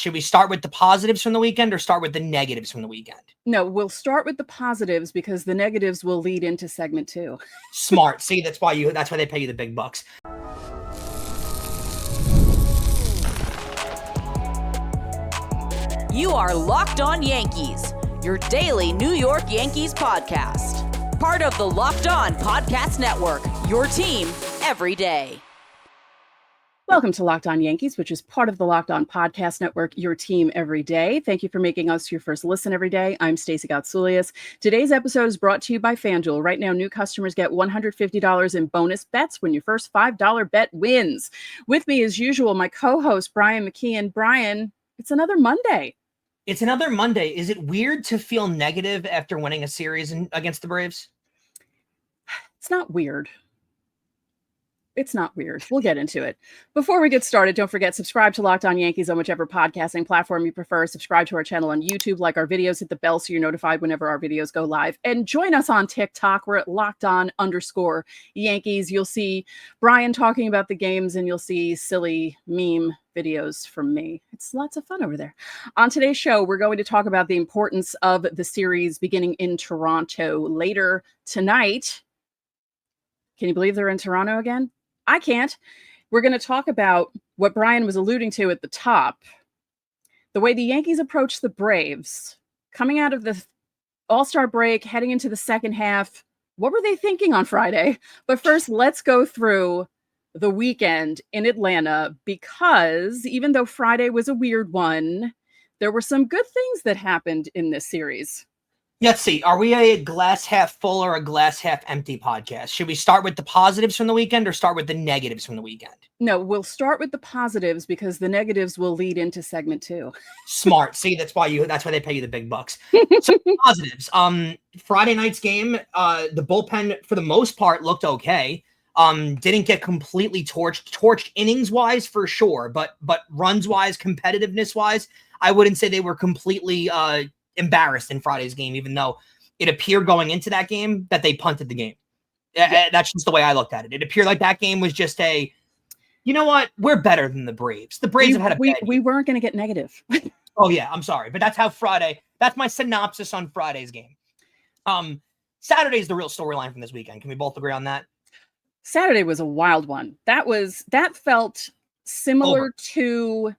Should we start with the positives from the weekend or start with the negatives from the weekend? No, we'll start with the positives because the negatives will lead into segment 2. Smart. See, that's why they pay you the big bucks. You are Locked On Yankees, your daily New York Yankees podcast. Part of the Locked On Podcast Network, your team every day. Welcome to Locked On Yankees, which is part of the Locked On Podcast Network, your team every day. Thank you for making us your first listen every day. I'm Stacey Gotsulias. Today's episode is brought to you by FanDuel. Right now, new customers get $150 in bonus bets when your first $5 bet wins. With me, as usual, my co-host, Brian McKeon. Brian, it's another Monday. It's another Monday. Is it weird to feel negative after winning a series against the Braves? It's not weird. It's not weird. We'll get into it. Before we get started, don't forget, subscribe to Locked On Yankees on whichever podcasting platform you prefer. Subscribe to our channel on YouTube, like our videos, hit the bell so you're notified whenever our videos go live. And join us on TikTok. We're at LockedOn_Yankees. You'll see Brian talking about the games and you'll see silly meme videos from me. It's lots of fun over there. On today's show, we're going to talk about the importance of the series beginning in Toronto later tonight. Can you believe they're in Toronto again? I can't. We're going to talk about what Brian was alluding to at the top. The way the Yankees approached the Braves, coming out of the All-Star break, heading into the second half. What were they thinking on Friday? But first, let's go through the weekend in Atlanta, because even though Friday was a weird one, there were some good things that happened in this series. Let's see. Are we a glass half full or a glass half empty podcast? Should we start with the positives from the weekend or start with the negatives from the weekend? No, we'll start with the positives because the negatives will lead into segment 2. Smart. See, that's why they pay you the big bucks. So positives. Friday night's game, the bullpen for the most part looked okay. Didn't get completely torched innings wise for sure, but runs wise, competitiveness wise, I wouldn't say they were completely embarrassed in Friday's game, even though it appeared going into that game that they punted the game. Yeah. That's just the way I looked at it. It appeared like that game was just you know what? We're better than the Braves. The Braves have had we weren't going to get negative. Oh yeah, I'm sorry. But that's my synopsis on Friday's game. Saturday's the real storyline from this weekend. Can we both agree on that? Saturday was a wild one. That felt similar to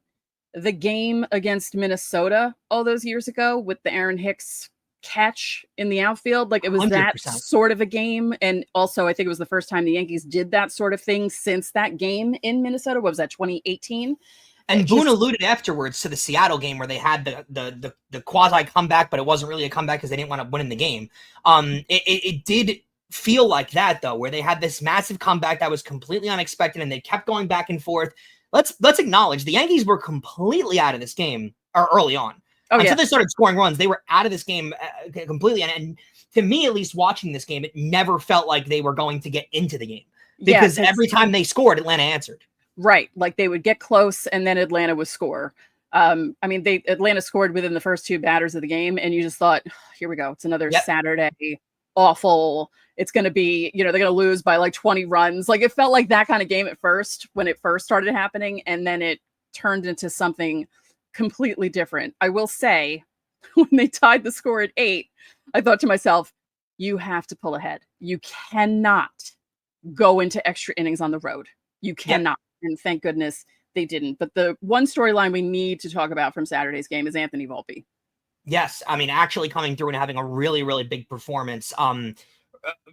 the game against Minnesota all those years ago with the Aaron Hicks catch in the outfield. Like, it was 100%. That sort of a game. And also, I think it was the first time the Yankees did that sort of thing since that game in Minnesota. What was that, 2018? And Boone alluded afterwards to the Seattle game where they had the quasi comeback, but it wasn't really a comeback because they didn't want to win in the game. It did feel like that, though, where they had this massive comeback that was completely unexpected and they kept going back and forth. Let's acknowledge the Yankees were completely out of this game early on. Until they started scoring runs, they were out of this game completely. And to me, at least watching this game, it never felt like they were going to get into the game because every time they scored, Atlanta answered. Right. Like, they would get close and then Atlanta would score. Atlanta scored within the first 2 batters of the game. And you just thought, here we go. It's another Saturday. Awful. It's going to be, they're going to lose by like 20 runs. Like, it felt like that kind of game at first when it first started happening. And then it turned into something completely different. I will say, when they tied the score at 8, I thought to myself, you have to pull ahead. You cannot go into extra innings on the road. You cannot. Yep. And thank goodness they didn't. But the one storyline we need to talk about from Saturday's game is Anthony Volpe. Yes, actually coming through and having a really, really big performance.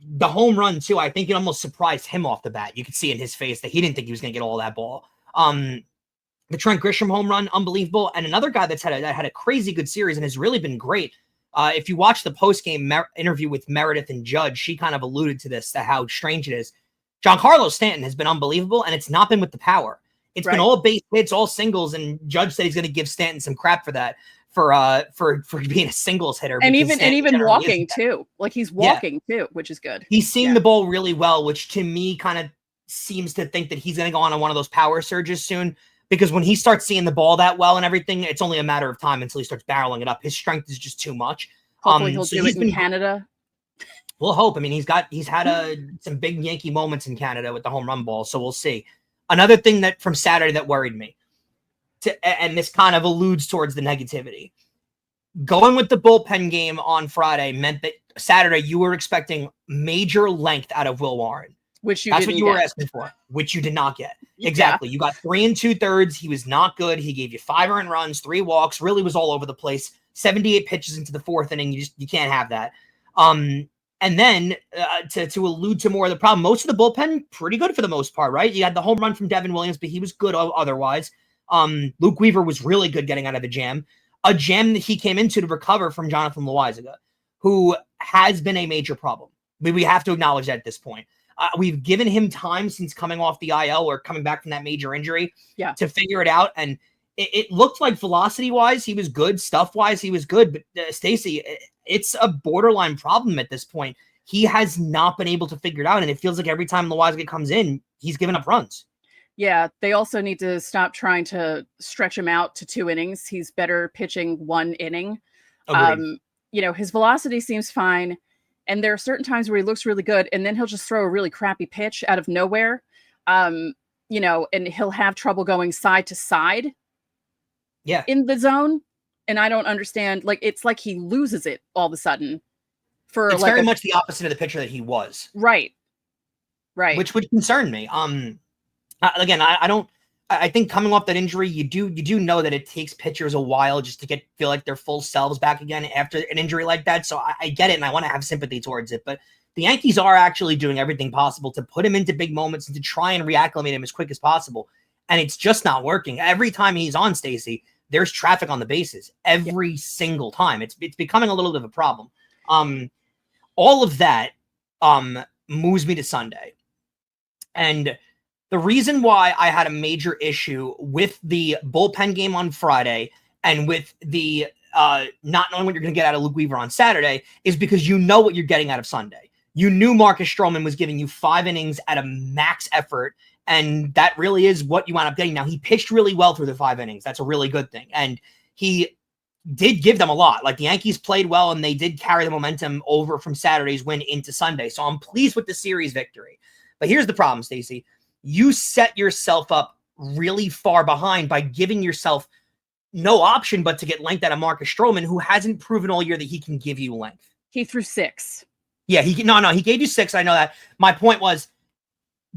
The home run, too, I think it almost surprised him off the bat. You could see in his face that he didn't think he was going to get all that ball. The Trent Grisham home run, unbelievable. And another guy that had a crazy good series and has really been great. If you watch the post-game interview with Meredith and Judge, she kind of alluded to this, to how strange it is. Giancarlo Stanton has been unbelievable, and it's not been with the power. It's been all base hits, all singles, and Judge said he's going to give Stanton some crap for that. For being a singles hitter. And even walking too. Like, he's walking too, which is good. He's seeing the ball really well, which to me kind of seems to think that he's going to go on one of those power surges soon, because when he starts seeing the ball that well and everything, it's only a matter of time until he starts barreling it up. His strength is just too much. Hopefully he'll do it in Canada. We'll hope. He's had some big Yankee moments in Canada with the home run ball, so we'll see. Another thing that from Saturday that worried me, and this kind of alludes towards the negativity. Going with the bullpen game on Friday meant that Saturday you were expecting major length out of Will Warren. Which you That's what didn't you get. were asking for, which you did not get. Yeah. Exactly. You got 3 2/3. He was not good. He gave you 5 earned runs, 3 walks, really was all over the place. 78 pitches into the 4th inning. You can't have that. And then to allude to more of the problem, most of the bullpen pretty good for the most part, right? You had the home run from Devin Williams, but he was good otherwise. Luke Weaver was really good getting out of a jam that he came into to recover from Jonathan Loaizaga, who has been a major problem. We have to acknowledge that at this point. We've given him time since coming off the IL or coming back from that major injury to figure it out. And it looked like velocity-wise, he was good. Stuff-wise, he was good. But Stacey, it's a borderline problem at this point. He has not been able to figure it out. And it feels like every time Loaizaga comes in, he's giving up runs. Yeah, they also need to stop trying to stretch him out to 2 innings. He's better pitching 1 inning. His velocity seems fine. And there are certain times where he looks really good, and then he'll just throw a really crappy pitch out of nowhere. And he'll have trouble going side to side in the zone. And I don't understand. Like, it's like he loses it all of a sudden. It's very much the opposite of the pitcher that he was. Right. Which would concern me. Again, I think coming off that injury, you do know that it takes pitchers a while just to feel like their full selves back again after an injury like that. So I get it, and I want to have sympathy towards it. But the Yankees are actually doing everything possible to put him into big moments and to try and reacclimate him as quick as possible. And it's just not working. Every time he's on, Stacey, there's traffic on the bases every single time. It's becoming a little bit of a problem. All of that moves me to Sunday. And the reason why I had a major issue with the bullpen game on Friday and with the not knowing what you're going to get out of Luke Weaver on Saturday is because you know what you're getting out of Sunday. You knew Marcus Stroman was giving you 5 innings at a max effort, and that really is what you wound up getting. Now, he pitched really well through the 5 innings. That's a really good thing. And he did give them a lot. Like, the Yankees played well, and they did carry the momentum over from Saturday's win into Sunday. So I'm pleased with the series victory. But here's the problem, Stacey. You set yourself up really far behind by giving yourself no option but to get length out of Marcus Stroman, who hasn't proven all year that he can give you length. He threw 6. Yeah, he gave you 6. I know that. My point was,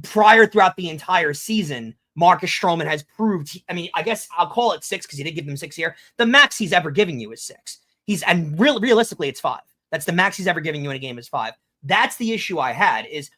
throughout the entire season, Marcus Stroman has proved, I guess I'll call it 6 because he did give them 6 here. The max he's ever giving you is 6. Realistically, it's 5. That's the max he's ever giving you in a game is 5. That's the issue I had, is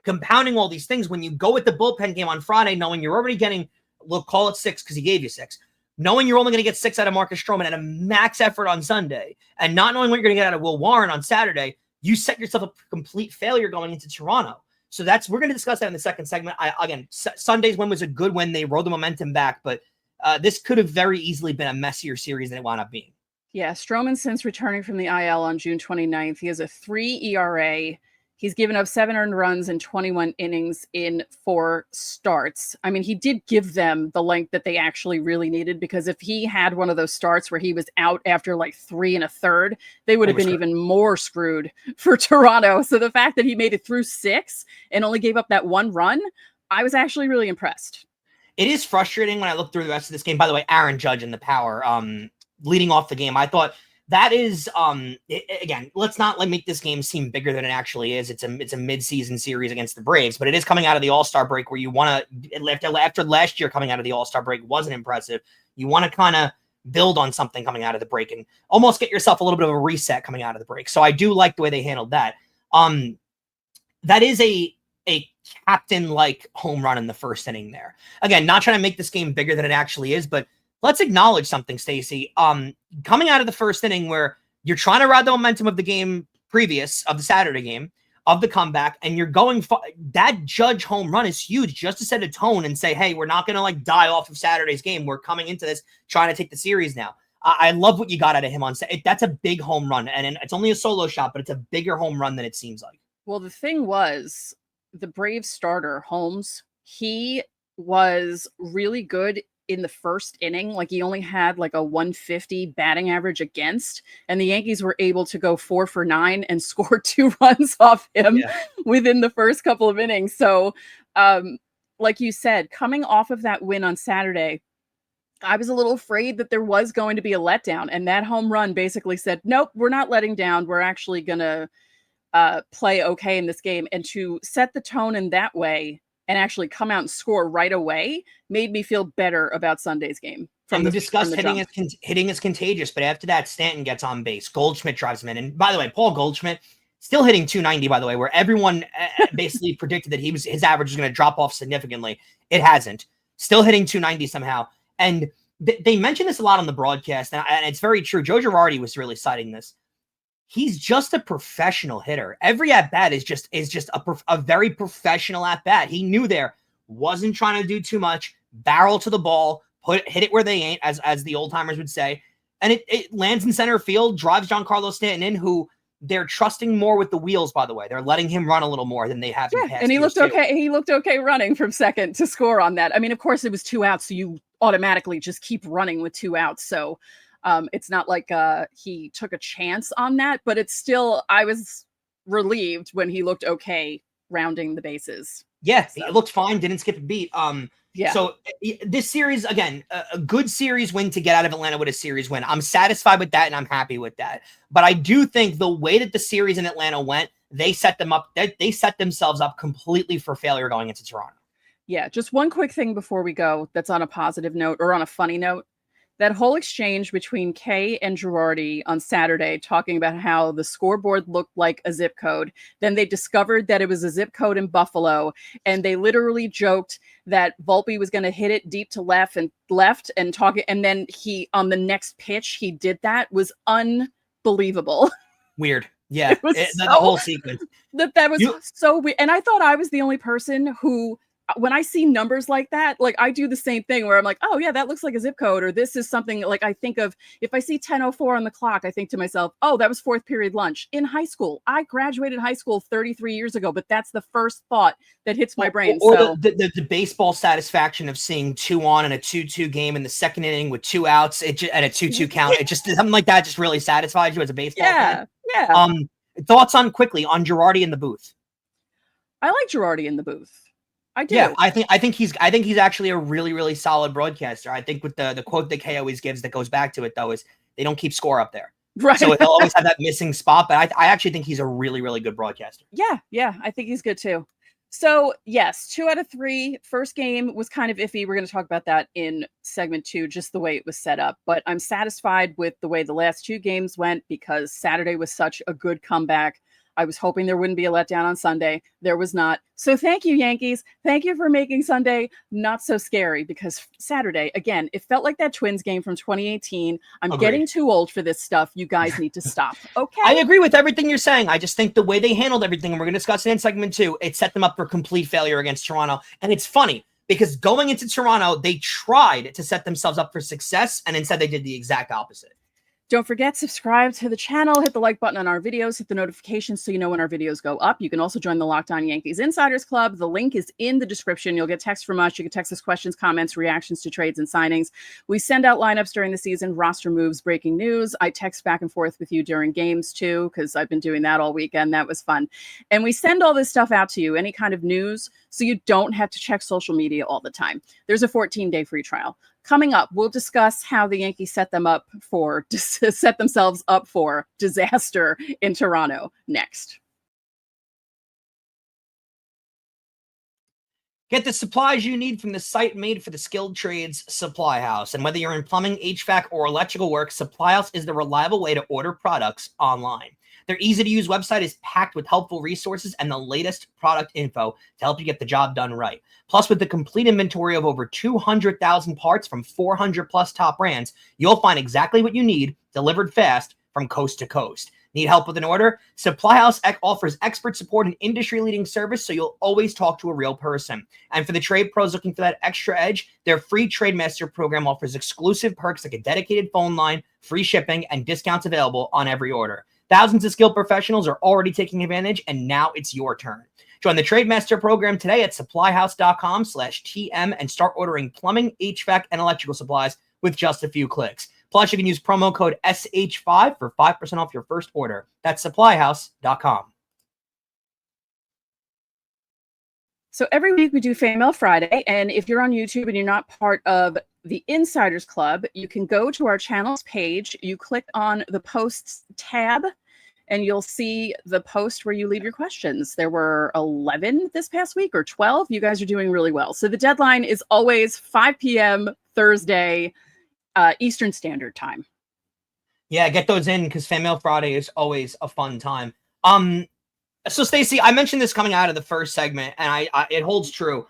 compounding all these things. When you go with the bullpen game on Friday, knowing you're already getting, we'll call it 6 because he gave you 6, knowing you're only going to get 6 out of Marcus Stroman at a max effort on Sunday, and not knowing what you're going to get out of Will Warren on Saturday, you set yourself up for complete failure going into Toronto. So we're going to discuss that in the second segment. Sunday's win was a good win. They rode the momentum back, but this could have very easily been a messier series than it wound up being. Yeah, Stroman, since returning from the IL on June 29th, he has a 3 ERA. He's given up 7 earned runs in 21 innings in 4 starts. He did give them the length that they actually really needed, because if he had one of those starts where he was out after like 3 1/3, they would have been even more screwed for Toronto. So the fact that he made it through 6 and only gave up that 1 run, I was actually really impressed. It is frustrating when I look through the rest of this game. By the way, Aaron Judge in the power, leading off the game, I thought that is, again, let's not make this game seem bigger than it actually is. It's a mid-season series against the Braves, but it is coming out of the All-Star break where you want to, after last year coming out of the All-Star break wasn't impressive, you want to kind of build on something coming out of the break and almost get yourself a little bit of a reset coming out of the break. So I do like the way they handled that. That is a captain-like home run in the first inning there. Again, not trying to make this game bigger than it actually is, but let's acknowledge something, Stacey. Coming out of the first inning where you're trying to ride the momentum of the game previous, of the Saturday game, of the comeback, and you're going that Judge home run is huge just to set a tone and say, hey, we're not going to die off of Saturday's game. We're coming into this trying to take the series now. I love what you got out of him on Saturday. That's a big home run, and it's only a solo shot, but it's a bigger home run than it seems like. Well, the thing was, the Braves starter, Holmes, he was really good in the first inning. Like, he only had like a 150 batting average against, and the Yankees were able to go 4 for 9 and score 2 runs off him within the first couple of innings. So like you said, coming off of that win on Saturday, I was a little afraid that there was going to be a letdown, and that home run basically said, nope, we're not letting down. We're actually going to play okay in this game. And to set the tone in that way and actually come out and score right away made me feel better about Sunday's game. And we discussed hitting is contagious, but after that, Stanton gets on base. Goldschmidt drives him in. And by the way, Paul Goldschmidt still hitting 290, by the way, where everyone basically predicted that his average was going to drop off significantly. It hasn't. Still hitting 290 somehow. And they mentioned this a lot on the broadcast, and it's very true. Joe Girardi was really citing this. He's just a professional hitter. Every at-bat is just a very professional at-bat. He knew there, wasn't trying to do too much, barrel to the ball, hit it where they ain't, as the old-timers would say. And it lands in center field, drives Giancarlo Stanton in, who they're trusting more with the wheels, by the way. They're letting him run a little more than they have in past and he looked years, okay. He looked okay running from second to score on that. I mean, of course, it was 2 outs, so you automatically just keep running with 2 outs. So it's not like he took a chance on that, but it's still, I was relieved when he looked okay rounding the bases. Yeah, so. It looked fine, didn't skip a beat. Yeah. So this series, again, a good series win to get out of Atlanta with a series win. I'm satisfied with that, and I'm happy with that. But I do think the way that the series in Atlanta went, they set themselves up completely for failure going into Toronto. Yeah, just one quick thing before we go that's on a positive note or on a funny note. That whole exchange between Kay and Girardi on Saturday talking about how the scoreboard looked like a zip code. Then they discovered that it was a zip code in Buffalo, and they literally joked that Volpe was going to hit it deep to left and talking, and then he on the next pitch he did that was unbelievable. Weird. Yeah, the whole sequence. That was so weird. And I thought I was the only person who, when I see numbers like that, like I do the same thing where I'm like, oh yeah, that looks like a zip code, or this is something like I think of, if I see 10:04 on the clock, I think to myself, oh, that was 4th period lunch in high school. I graduated high school 33 years ago, but that's the first thought that hits my brain. Or the baseball satisfaction of seeing 2 on in a 2-2 game in the second inning with 2 outs and a 2-2 count. It just, something like that just really satisfies you as a baseball fan. Yeah. Thoughts on Girardi in the booth? I like Girardi in the booth. I do. Yeah, I think he's actually a really, really solid broadcaster. I think with the quote that Kay always gives that goes back to it, though, is they don't keep score up there. Right. So he'll always have that missing spot, but I actually think he's a really, really good broadcaster. Yeah, I think he's good too. So yes, 2 out of 3. First game was kind of iffy. We're going to talk about that in segment 2, just the way it was set up. But I'm satisfied with the way the last 2 games went because Saturday was such a good comeback. I was hoping there wouldn't be a letdown on Sunday. There was not. So thank you, Yankees. Thank you for making Sunday not so scary, because Saturday, again, it felt like that Twins game from 2018. I'm Agreed. getting too old for this stuff. You guys need to stop. Okay. I agree with everything you're saying. I just think the way they handled everything, and we're going to discuss it in segment 2, it set them up for complete failure against Toronto. And it's funny because going into Toronto, they tried to set themselves up for success, and instead they did the exact opposite. Don't forget, subscribe to the channel, hit the like button on our videos, hit the notifications so you know when our videos go up. You can also join the Locked On Yankees Insiders Club. The link is in the description. You'll get text from us. You can text us questions, comments, reactions to trades and signings. We send out lineups during the season, roster moves, breaking news. I text back and forth with you during games too, because I've been doing that all weekend. That was fun. And we send all this stuff out to you, any kind of news, so you don't have to check social media all the time. There's a 14-day free trial. Coming up, we'll discuss how the Yankees set themselves up for disaster in Toronto next. Get the supplies you need from the site made for the skilled trades, Supply House. And whether you're in plumbing, HVAC, or electrical work, Supply House is the reliable way to order products online. Their easy-to-use website is packed with helpful resources and the latest product info to help you get the job done right. Plus, with the complete inventory of over 200,000 parts from 400-plus top brands, you'll find exactly what you need delivered fast from coast to coast. Need help with an order? Supply House offers expert support and industry-leading service, so you'll always talk to a real person. And for the trade pros looking for that extra edge, their free Trade Master program offers exclusive perks like a dedicated phone line, free shipping, and discounts available on every order. Thousands of skilled professionals are already taking advantage, and now it's your turn. Join the Trade Master program today at supplyhouse.com/TM and start ordering plumbing, HVAC, and electrical supplies with just a few clicks. Plus, you can use promo code SH5 for 5% off your first order. That's supplyhouse.com. So every week we do Fan Mail Friday, and if you're on YouTube and you're not part of the Insiders Club, you can go to our channel's page. You click on the posts tab, and you'll see the post where you leave your questions. There were 11 this past week, or 12. You guys are doing really well. So the deadline is always 5 p.m. Thursday, Eastern Standard Time. Yeah, get those in, because Fan Mail Friday is always a fun time. So Stacey, I mentioned this coming out of the first segment, and it holds true.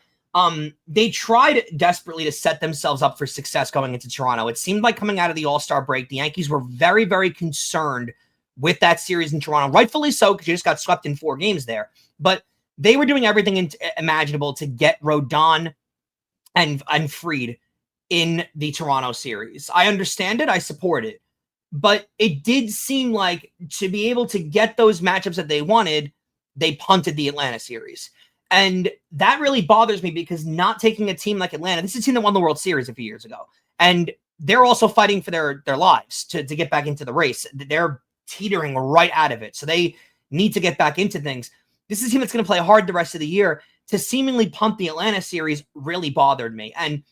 They tried desperately to set themselves up for success going into Toronto. It seemed like coming out of the All-Star break, the Yankees were very, very concerned with that series in Toronto. Rightfully so, because you just got swept in 4 games there. But they were doing everything imaginable to get Rodón and Fried in the Toronto series. I understand it. I support it. But it did seem like, to be able to get those matchups that they wanted, they punted the Atlanta series. And that really bothers me, because not taking a team like Atlanta, this is a team that won the World Series a few years ago. And they're also fighting for their lives to get back into the race. They're teetering right out of it. So they need to get back into things. This is a team that's going to play hard the rest of the year. To seemingly punt the Atlanta series really bothered me. And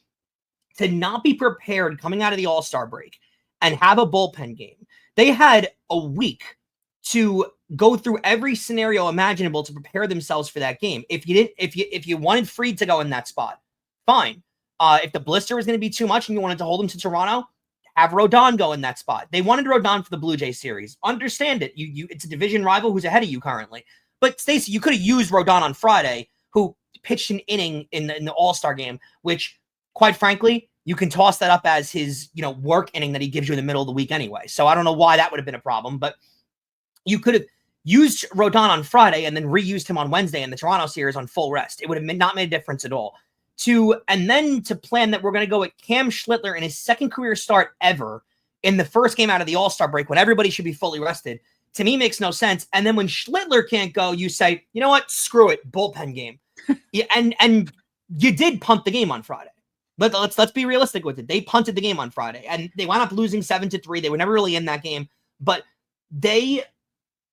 to not be prepared coming out of the All-Star break and have a bullpen game. They had a week to go through every scenario imaginable to prepare themselves for that game. If you wanted Fried to go in that spot, fine. If the blister was going to be too much and you wanted to hold him to Toronto, have Rodón go in that spot. They wanted Rodón for the Blue Jay series. Understand it. It's a division rival who's ahead of you currently. But Stacey, you could have used Rodón on Friday, who pitched an inning in the All-Star game, which, quite frankly, you can toss that up as his, work inning that he gives you in the middle of the week anyway. So I don't know why that would have been a problem, but you could have used Rodón on Friday and then reused him on Wednesday in the Toronto series on full rest. It would have not made a difference at all. And then to plan that we're going to go with Cam Schlittler in his second career start ever in the first game out of the All-Star break when everybody should be fully rested, to me makes no sense. And then when Schlittler can't go, you say, you know what? Screw it. Bullpen game. and you did punt the game on Friday. But let's be realistic with it. They punted the game on Friday, and they wound up losing 7-3. They were never really in that game, but they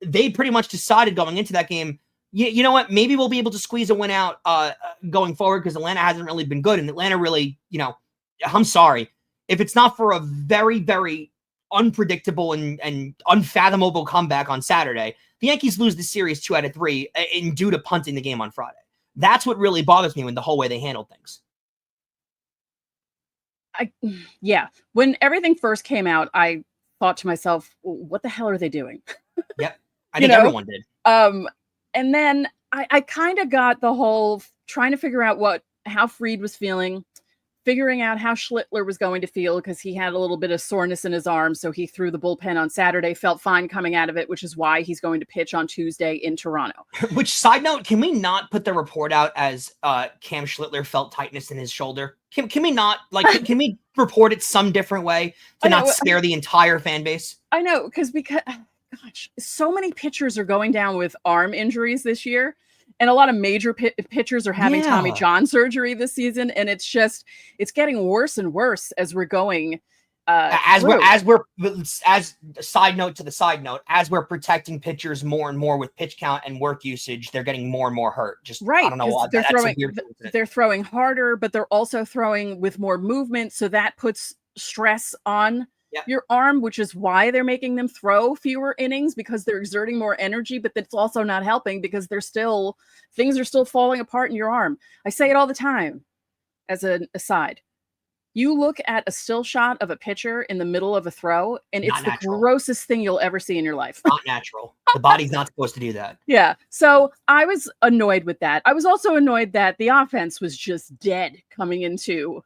pretty much decided going into that game, you know what? Maybe we'll be able to squeeze a win out going forward, because Atlanta hasn't really been good, and Atlanta really, I'm sorry, if it's not for a very, very unpredictable and unfathomable comeback on Saturday, the Yankees lose the series 2 out of 3 due to punting the game on Friday. That's what really bothers me with the whole way they handled things. When everything first came out, I thought to myself, what the hell are they doing? Yep. I think everyone did. And then I kind of got the whole trying to figure out how Fried was feeling, figuring out how Schlittler was going to feel, because he had a little bit of soreness in his arm. So he threw the bullpen on Saturday, felt fine coming out of it, which is why he's going to pitch on Tuesday in Toronto. Which, side note, can we not put the report out as Cam Schlittler felt tightness in his shoulder? Can we not, can we report it some different way to not scare the entire fan base? I know, because so many pitchers are going down with arm injuries this year. And a lot of major pitchers are having Tommy John surgery this season, and it's getting worse and worse as we're going. As side note to the side note, as we're protecting pitchers more and more with pitch count and work usage, they're getting more and more hurt. I don't know why. They're throwing harder, but they're also throwing with more movement, so that puts stress on your arm, which is why they're making them throw fewer innings, because they're exerting more energy, but that's also not helping because things are still falling apart in your arm. I say it all the time as an aside. You look at a still shot of a pitcher in the middle of a throw, and it's the grossest thing you'll ever see in your life. Not natural. The body's not supposed to do that. Yeah. So I was annoyed with that. I was also annoyed that the offense was just dead coming into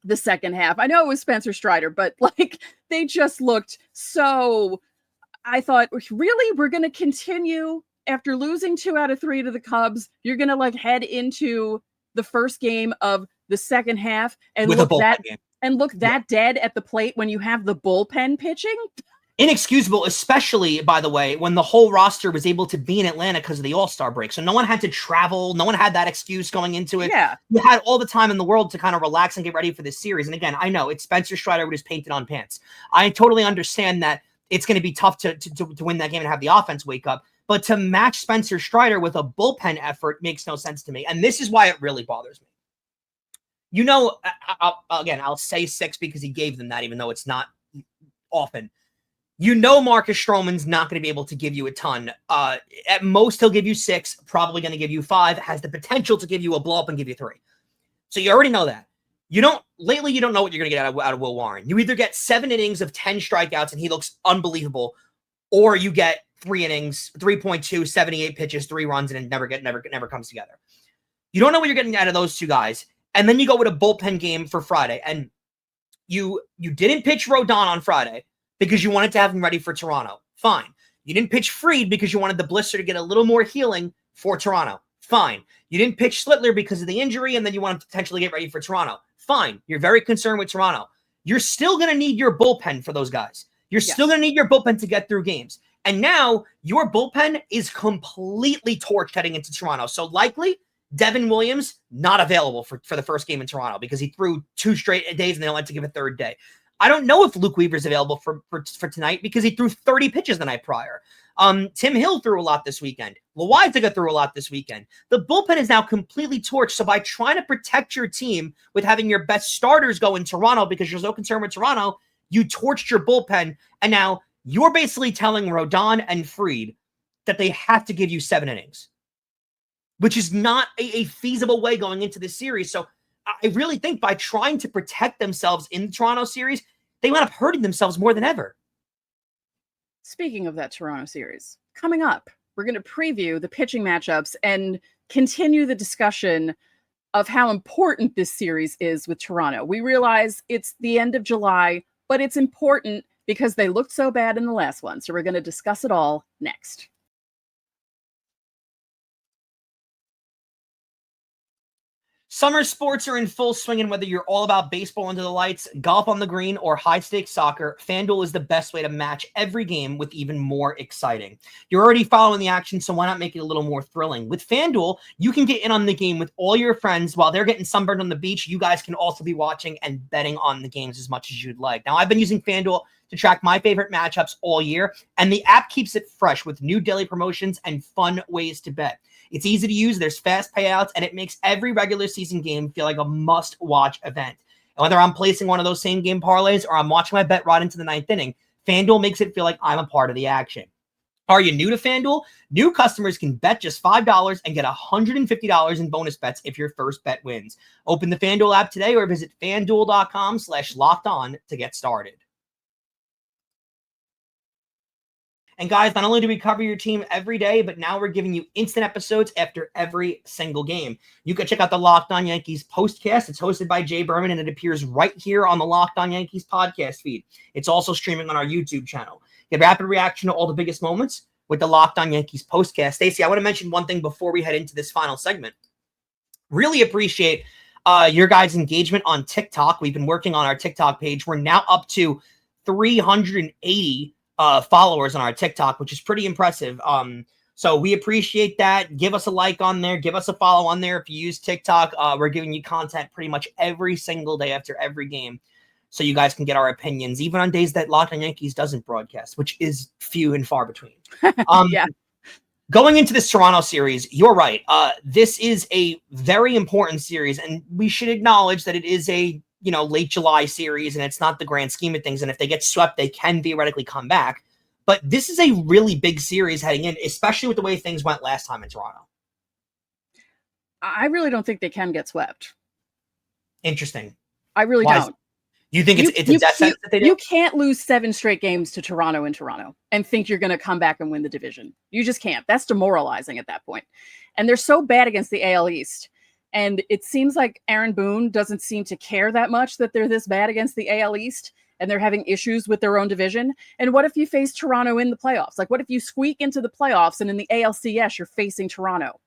the second half. I know it was Spencer Strider, but they just looked so. I thought, really, we're going to continue after losing 2 out of 3 to the Cubs. You're going to head into the first game of the second half and look that dead at the plate when you have the bullpen pitching. Inexcusable, especially, by the way, when the whole roster was able to be in Atlanta because of the All-Star break. So no one had to travel. No one had that excuse going into it. Yeah. You had all the time in the world to kind of relax and get ready for this series. And again, I know it's Spencer Strider with his painted on pants. I totally understand that it's going to be tough to win that game and have the offense wake up. But to match Spencer Strider with a bullpen effort makes no sense to me. And this is why it really bothers me. I'll say 6 because he gave them that, even though it's not often. Marcus Stroman's not going to be able to give you a ton. At most, he'll give you 6, probably going to give you 5, has the potential to give you a blow up and give you 3. So you already know that. Lately, you don't know what you're going to get out of Will Warren. You either get 7 innings of 10 strikeouts and he looks unbelievable, or you get 3 innings, 3.2, 78 pitches, 3 runs, and it never comes together. You don't know what you're getting out of those 2 guys. And then you go with a bullpen game for Friday. And you didn't pitch Rodón on Friday because you wanted to have him ready for Toronto. Fine. You didn't pitch Fried because you wanted the blister to get a little more healing for Toronto. Fine. You didn't pitch Slittler because of the injury, and then you want to potentially get ready for Toronto. Fine. You're very concerned with Toronto. You're still going to need your bullpen for those guys. You're still going to need your bullpen to get through games. And now your bullpen is completely torched heading into Toronto. So likely Devin Williams not available for the first game in Toronto because he threw 2 straight days and they don't like to give a 3rd day. I don't know if Luke Weaver's available for tonight because he threw 30 pitches the night prior. Tim Hill threw a lot this weekend. Loizaga threw a lot this weekend. The bullpen is now completely torched. So by trying to protect your team with having your best starters go in Toronto because you're so concerned with Toronto, you torched your bullpen. And now you're basically telling Rodón and Fried that they have to give you 7 innings, which is not a feasible way going into this series. So I really think by trying to protect themselves in the Toronto series, they wound up hurting themselves more than ever. Speaking of that Toronto series, coming up, we're going to preview the pitching matchups and continue the discussion of how important this series is with Toronto. We realize it's the end of July, but it's important because they looked so bad in the last one. So we're going to discuss it all next. Summer sports are in full swing, and whether you're all about baseball under the lights, golf on the green, or high-stakes soccer, FanDuel is the best way to match every game with even more exciting. You're already following the action, so why not make it a little more thrilling? With FanDuel, you can get in on the game with all your friends. While they're getting sunburned on the beach, you guys can also be watching and betting on the games as much as you'd like. Now, I've been using FanDuel to track my favorite matchups all year, and the app keeps it fresh with new daily promotions and fun ways to bet. It's easy to use, there's fast payouts, and it makes every regular season game feel like a must-watch event. And whether I'm placing one of those same-game parlays or I'm watching my bet right into the 9th inning, FanDuel makes it feel like I'm a part of the action. Are you new to FanDuel? New customers can bet just $5 and get $150 in bonus bets if your first bet wins. Open the FanDuel app today or visit FanDuel.com/lockedon to get started. And guys, not only do we cover your team every day, but now we're giving you instant episodes after every single game. You can check out the Locked On Yankees postcast. It's hosted by Jay Berman, and it appears right here on the Locked On Yankees podcast feed. It's also streaming on our YouTube channel. Get rapid reaction to all the biggest moments with the Locked On Yankees postcast. Stacey, I want to mention one thing before we head into this final segment. Really appreciate your guys' engagement on TikTok. We've been working on our TikTok page. We're now up to 380 followers on our TikTok, which is pretty impressive. So we appreciate that. Give us a like on there. Give us a follow on there. If you use TikTok, we're giving you content pretty much every single day after every game, so you guys can get our opinions, even on days that Locked On Yankees doesn't broadcast, which is few and far between. Yeah. Going into this Toronto series, you're right. This is a very important series, and we should acknowledge that it is a late July series, and it's not the grand scheme of things. And if they get swept, they can theoretically come back. But this is a really big series heading in, especially with the way things went last time in Toronto. I really don't think they can get swept. Interesting. I really don't. You think it's a death sentence that they do? You can't lose 7 straight games to Toronto in Toronto and think you're going to come back and win the division. You just can't. That's demoralizing at that point. And they're so bad against the AL East. And it seems like Aaron Boone doesn't seem to care that much that they're this bad against the AL East and they're having issues with their own division. And what if you face Toronto in the playoffs? Like, what if you squeak into the playoffs and in the ALCS, you're facing Toronto?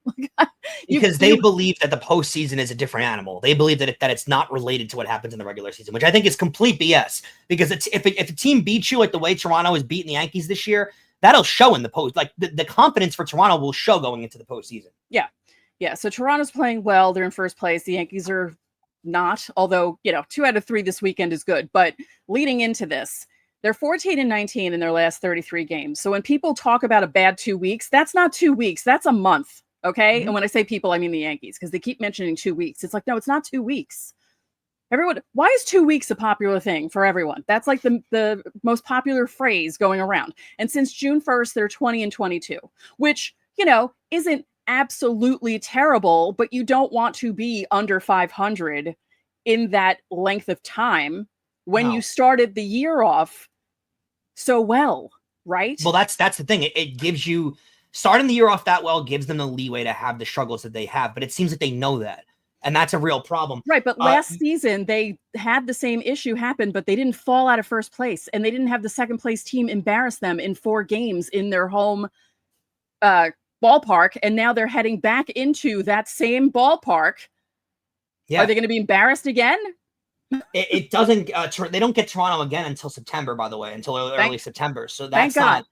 Because they believe that the postseason is a different animal. They believe that it's not related to what happens in the regular season, which I think is complete BS. Because if a team beats you like the way Toronto has beaten the Yankees this year, that'll show in the post. Like the confidence for Toronto will show going into the postseason. Yeah. Yeah, so Toronto's playing well. They're in first place. The Yankees are not, although, 2 out of 3 this weekend is good. But leading into this, they're 14-19 in their last 33 games. So when people talk about a bad 2 weeks, that's not 2 weeks. That's a month, okay? Mm-hmm. And when I say people, I mean the Yankees, because they keep mentioning 2 weeks. It's like, no, it's not 2 weeks. Everyone, why is 2 weeks a popular thing for everyone? That's like the most popular phrase going around. And since June 1st, they're 20-22, which, isn't absolutely terrible, but you don't want to be under 500 in that length of time when you started the year off so well, right? Well, that's the thing. It gives you, starting the year off that well gives them the leeway to have the struggles that they have, but it seems that they know that. And that's a real problem. Right, but last season, they had the same issue happen, but they didn't fall out of first place, and they didn't have the second place team embarrass them in 4 games in their home ballpark, and now they're heading back into that same ballpark. Yeah. Are they going to be embarrassed again? It doesn't. They don't get Toronto again until September, by the way, until early September. So that's not.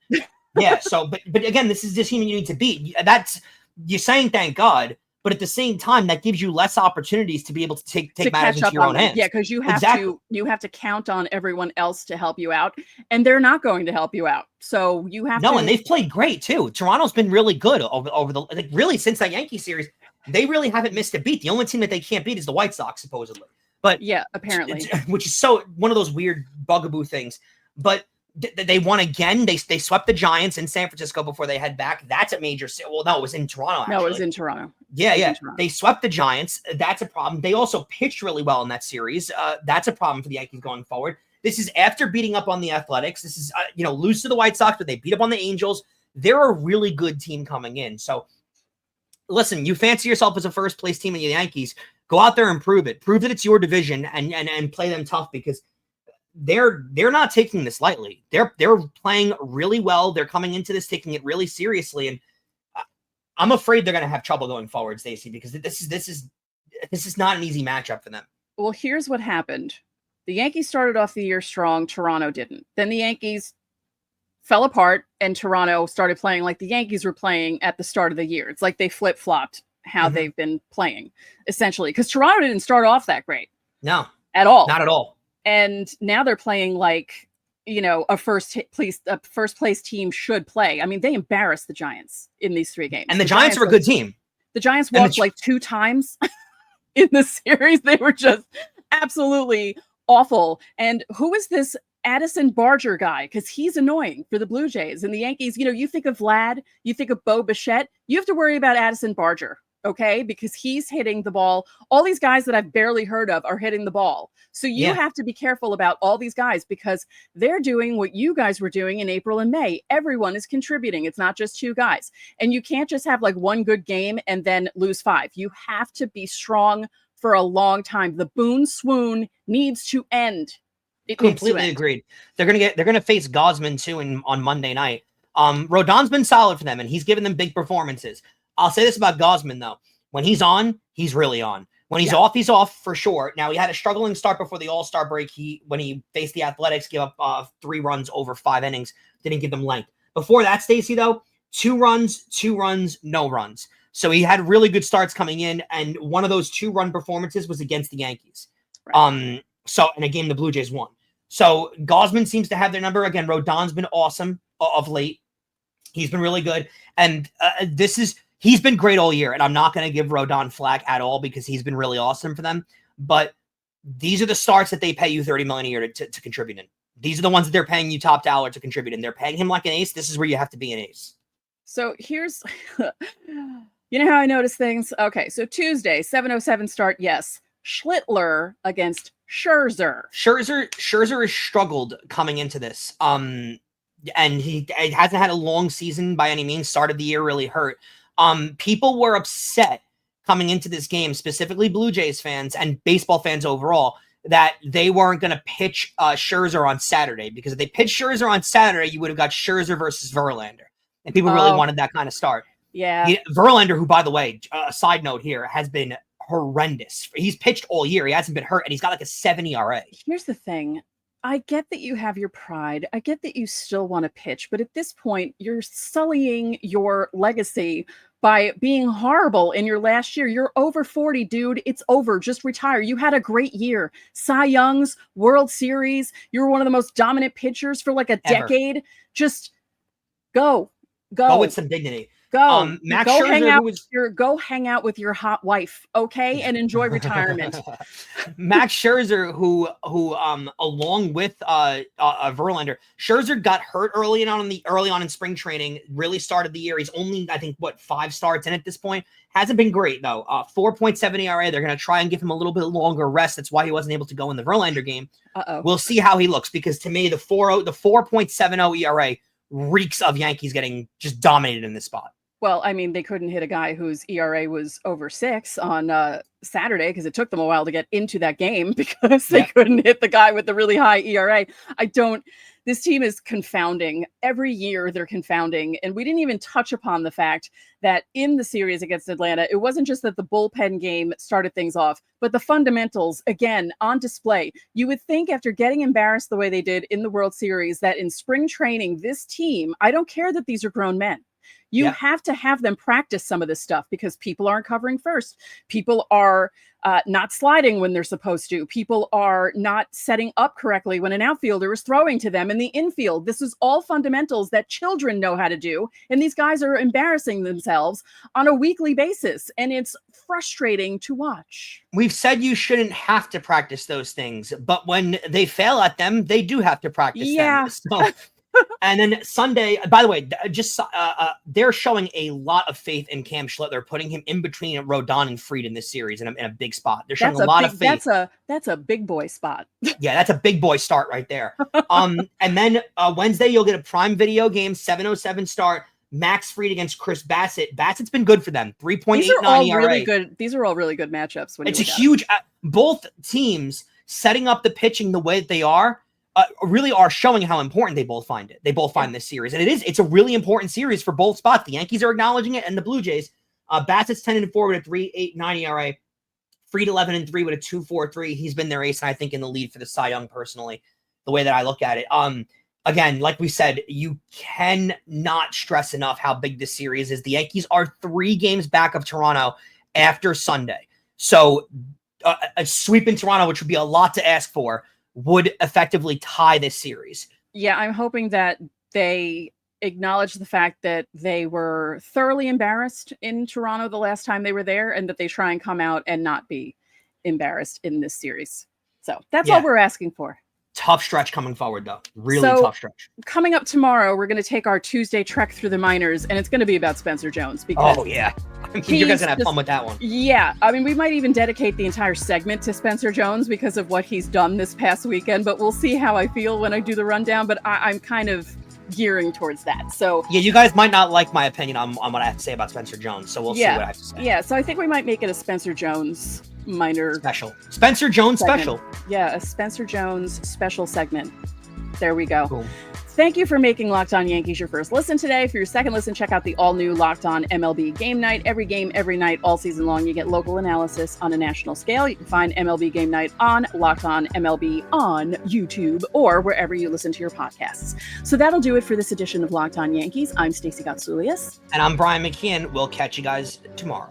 Yeah. So, but again, this is the team you need to beat. That's, you're saying thank God, but at the same time, that gives you less opportunities to be able to take matters into your own hands. Yeah, because you have to count on everyone else to help you out, and they're not going to help you out. So you have to. No, and they've played great too. Toronto's been really good over the really since that Yankee series. They really haven't missed a beat. The only team that they can't beat is the White Sox, supposedly. But yeah, apparently, which is so one of those weird bugaboo things. But they won again. They swept the Giants in San Francisco before they head back. That's a major. Well, no, it was in Toronto. Actually. No, it was in Toronto. Yeah. They swept the Giants. That's a problem. They also pitched really well in that series. That's a problem for the Yankees going forward. This is after beating up on the Athletics. This is lose to the White Sox, but they beat up on the Angels. They're a really good team coming in. So listen, you fancy yourself as a first place team in the Yankees. Go out there and prove it. Prove that it's your division and play them tough, because they're not taking this lightly. They're playing really well. They're coming into this taking it really seriously, and I'm afraid they're going to have trouble going forward, Stacey, because this is not an easy matchup for them. Well, here's what happened. The Yankees started off the year strong. Toronto didn't. Then the Yankees fell apart, and Toronto started playing like the Yankees were playing at the start of the year. It's like they flip-flopped how they've been playing, essentially, because Toronto didn't start off that great. No. At all. Not at all. And now they're playing like, a first place team should play. I mean, they embarrassed the Giants in these 3 games. And the Giants are a good team. The Giants walked like 2 times in the series. They were just absolutely awful. And who is this Addison Barger guy? Because he's annoying for the Blue Jays. And the Yankees, you think of Vlad, you think of Bo Bichette, you have to worry about Addison Barger. Okay, because he's hitting the ball. All these guys that I've barely heard of are hitting the ball. So you have to be careful about all these guys, because they're doing what you guys were doing in April and May. Everyone is contributing. It's not just 2 guys. And you can't just have like 1 good game and then lose 5. You have to be strong for a long time. The Boone swoon needs to end. It completely agreed. They're gonna face Gausman too on Monday night. Rodon's been solid for them, and he's given them big performances. I'll say this about Gausman, though. When he's on, he's really on. When he's off, he's off for sure. Now, he had a struggling start before the All-Star break. When he faced the Athletics, gave up 3 runs over 5 innings. Didn't give them length. Before that, Stacey, though, 2 runs, no runs. So he had really good starts coming in, and one of those 2-run performances was against the Yankees. Right. So in a game the Blue Jays won. So Gausman seems to have their number. Again, Rodon's been awesome of late. He's been really good. And he's been great all year, and I'm not going to give Rodon flack at all, because he's been really awesome for them. But these are the starts that they pay you $30 million a year to contribute in. These are the ones that they're paying you top dollar to contribute in. They're paying him like an ace. This is where you have to be an ace. So here's, how I notice things? Okay, so Tuesday, 7:07 start, yes. Schlittler against Scherzer. Scherzer has struggled coming into this. And he hasn't had a long season by any means. Started the year really hurt. People were upset coming into this game, specifically Blue Jays fans and baseball fans overall, that they weren't going to pitch Scherzer on Saturday, because if they pitched Scherzer on Saturday, you would have got Scherzer versus Verlander, and people really wanted that kind of start. Yeah. Verlander, who, by the way, side note here, has been horrendous. He's pitched all year. He hasn't been hurt, and he's got like a 7 ERA. Here's the thing. I get that you have your pride. I get that you still want to pitch, but at this point, you're sullying your legacy by being horrible in your last year. You're over 40, dude. It's over. Just retire. You had a great year. Cy Young's, World Series. You were one of the most dominant pitchers for like a decade. Just go. Go with some dignity. Go. Max Go Scherzer, hang out with your hot wife, okay, and enjoy retirement. Max Scherzer, who along with Verlander, Scherzer got hurt early on in spring training. Really started the year. He's only, I think, 5 starts in at this point. Hasn't been great though. 4.7 ERA. They're going to try and give him a little bit longer rest. That's why he wasn't able to go in the Verlander game. We'll see how he looks, because to me the 4.70 ERA reeks of Yankees getting just dominated in this spot. Well, I mean, they couldn't hit a guy whose ERA was over 6 on Saturday, because it took them a while to get into that game because they couldn't hit the guy with the really high ERA. This team is confounding. Every year they're confounding. And we didn't even touch upon the fact that in the series against Atlanta, it wasn't just that the bullpen game started things off, but the fundamentals, again, on display. You would think after getting embarrassed the way they did in the World Series, that in spring training, this team, I don't care that these are grown men. You have to have them practice some of this stuff, because people aren't covering first. People are not sliding when they're supposed to. People are not setting up correctly when an outfielder is throwing to them in the infield. This is all fundamentals that children know how to do. And these guys are embarrassing themselves on a weekly basis. And it's frustrating to watch. We've said you shouldn't have to practice those things, but when they fail at them, they do have to practice them. So, and then Sunday, by the way, they're showing a lot of faith in Cam Schlitt. They're putting him in between Rodón and Fried in this series in a big spot. They're showing a lot of faith. That's a big boy spot. Yeah, that's a big boy start right there. And then Wednesday, you'll get a Prime Video game, 7:07 start. Max Fried against Chris Bassitt. Bassitt's been good for them. 3.89 ERA. Really good. These are all really good matchups. It's a huge. Both teams setting up the pitching the way that they are. Really are showing how important they both find it. They both find this series. And it's a really important series for both spots. The Yankees are acknowledging it, and the Blue Jays. Bassett's 10-4 with a 3.89 ERA. Fried 11-3 with a 2.43. He's been their ace, and I think in the lead for the Cy Young personally, the way that I look at it. Again, like we said, you cannot stress enough how big this series is. The Yankees are 3 games back of Toronto after Sunday. So a sweep in Toronto, which would be a lot to ask for, would effectively tie this series. Yeah, I'm hoping that they acknowledge the fact that they were thoroughly embarrassed in Toronto the last time they were there, and that they try and come out and not be embarrassed in this series. So that's all we're asking for. Tough stretch coming forward, though. Really tough stretch. Coming up tomorrow, we're going to take our Tuesday trek through the minors, and it's going to be about Spencer Jones. Because you guys are going to have fun with that one. Yeah. I mean, we might even dedicate the entire segment to Spencer Jones because of what he's done this past weekend, but we'll see how I feel when I do the rundown. But I'm kind of gearing towards that. So yeah, you guys might not like my opinion on what I have to say about Spencer Jones, so we'll see what I have to say. Yeah, so I think we might make it a Spencer Jones minor special. Spencer Jones segment. Special. Yeah, a Spencer Jones special segment. There we go. Cool. Thank you for making Locked On Yankees your first listen today. For your second listen, check out the all-new Locked On MLB Game Night. Every game, every night, all season long, you get local analysis on a national scale. You can find MLB Game Night on Locked On MLB on YouTube or wherever you listen to your podcasts. So that'll do it for this edition of Locked On Yankees. I'm Stacey Gotsulias. And I'm Brian McKeon. We'll catch you guys tomorrow.